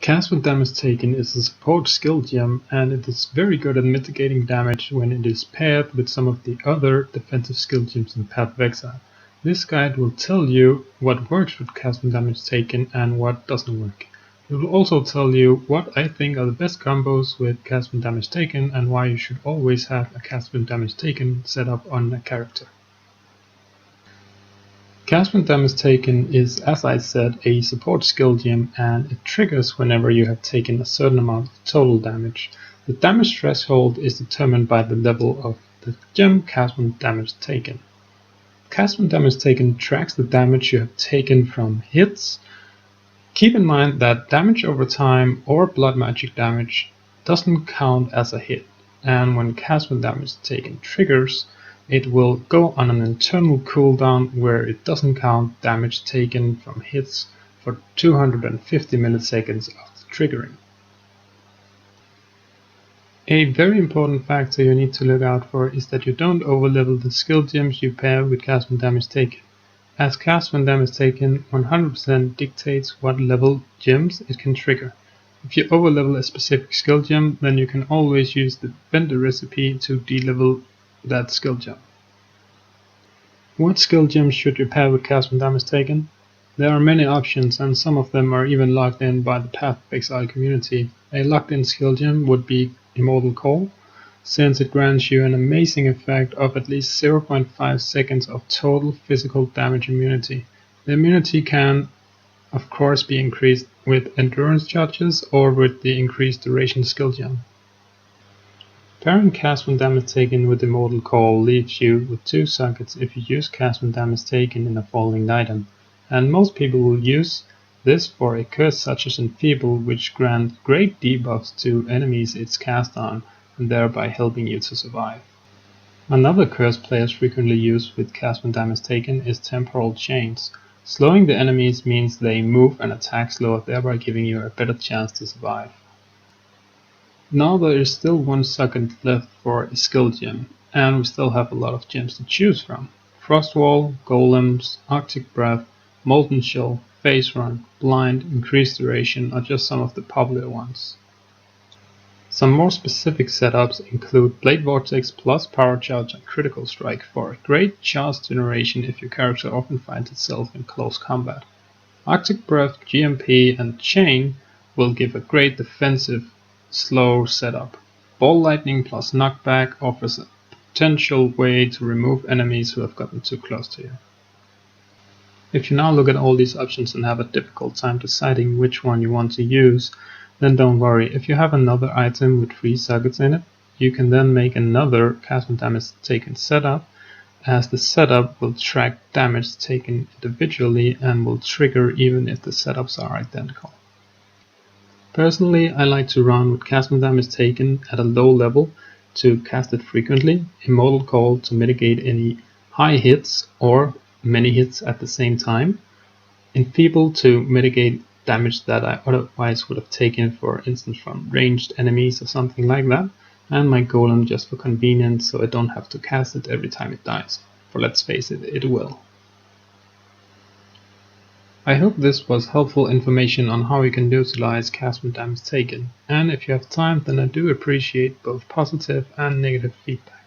Cast with Damage Taken is a support skill gem, and it is very good at mitigating damage when it is paired with some of the other defensive skill gems in Path of Exile. This guide will tell you what works with Cast with Damage Taken and what doesn't work. It will also tell you what I think are the best combos with Cast with Damage Taken and why you should always have a Cast with Damage Taken set up on a character. Cast with Damage Taken is, as I said, a support skill gem, and it triggers whenever you have taken a certain amount of total damage. The damage threshold is determined by the level of the gem Cast with Damage Taken. Cast with Damage Taken tracks the damage you have taken from hits. Keep in mind that damage over time or blood magic damage doesn't count as a hit, and when Cast with Damage Taken triggers, it will go on an internal cooldown where it doesn't count damage taken from hits for 250 milliseconds after triggering. A very important factor you need to look out for is that you don't overlevel the skill gems you pair with Cast with Damage Taken, as Cast with Damage Taken 100% dictates what level gems it can trigger. If you overlevel a specific skill gem, then you can always use the vendor recipe to de-level that skill gem. What skill gems should you pair with Cast with Damage Taken? There are many options, and some of them are even locked in by the Path of Exile community. A locked in skill gem would be Immortal Call, since it grants you an amazing effect of at least 0.5 seconds of total physical damage immunity. The immunity can, of course, be increased with endurance charges or with the increased duration skill gem. Pairing Cast with Damage Taken with Immortal Call leaves you with 2 sockets if you use Cast with Damage Taken in a falling item, and most people will use this for a curse such as Enfeeble, which grants great debuffs to enemies it's cast on, and thereby helping you to survive. Another curse players frequently use with Cast with Damage Taken is Temporal Chains. Slowing the enemies means they move and attack slower, thereby giving you a better chance to survive. Now there is still 1 socket left for a skill gem, and we still have a lot of gems to choose from. Frostwall, Golems, Arctic Breath, Molten Shell, Phase Run, Blind, Increased Duration are just some of the popular ones. Some more specific setups include Blade Vortex plus Power Charge and Critical Strike for a great charge generation if your character often finds itself in close combat. Arctic Breath, GMP and Chain will give a great defensive slow setup. Ball Lightning plus Knockback offers a potential way to remove enemies who have gotten too close to you. If you now look at all these options and have a difficult time deciding which one you want to use, then don't worry. If you have another item with 3 sockets in it, you can then make another Cast with Damage Taken setup, as the setup will track damage taken individually and will trigger even if the setups are identical. Personally, I like to run with Cast with Damage Taken at a low level to cast it frequently, Immortal Call to mitigate any high hits or many hits at the same time, Enfeeble to mitigate damage that I otherwise would have taken, for instance from ranged enemies or something like that, and my Golem just for convenience so I don't have to cast it every time it dies, for let's face it, it will. I hope this was helpful information on how you can utilize Cast with Damage Taken, and if you have time then I do appreciate both positive and negative feedback.